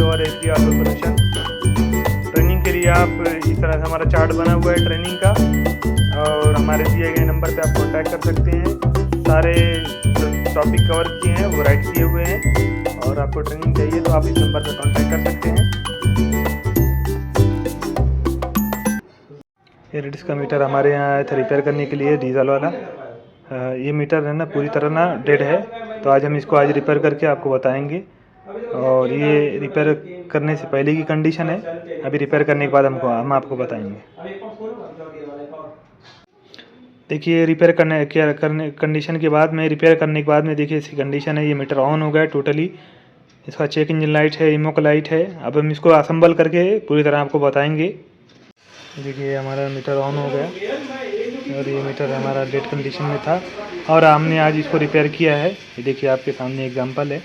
और SD auto solution. Training के लिए आप इस तरह से हमारा चार्ट बना हुआ है ट्रेनिंग का, और हमारे दिए गए नंबर पे आप कांटेक्ट कर सकते हैं। सारे टॉपिक कवर किए हैं, वो राइट किए हुए हैं, और आपको ट्रेनिंग चाहिए तो आप इस नंबर पे कांटेक्ट कर सकते हैं। ये रिट्ज का मीटर हमारे यहाँ आया था रिपेयर करने के लिए, डीजल वाला। ये मीटर है ना पूरी तरह ना डेड है, तो आज हम इसको रिपेयर करके आपको बताएंगे। और ये रिपेयर करने से पहले की कंडीशन है, अभी रिपेयर करने के बाद हम आपको बताएंगे। देखिए रिपेयर करने कंडीशन के बाद में, रिपेयर करने के बाद में देखिए इसकी कंडीशन है, ये मीटर ऑन हो गया टोटली। इसका चेक इंजन लाइट है, इमोक लाइट है। अब हम इसको असेंबल करके पूरी तरह आपको बताएंगे। देखिए हमारा मीटर ऑन हो गया, और ये मीटर हमारा डेड कंडीशन में था, और हमने आज इसको रिपेयर किया है। ये देखिए आपके सामने एग्जांपल है।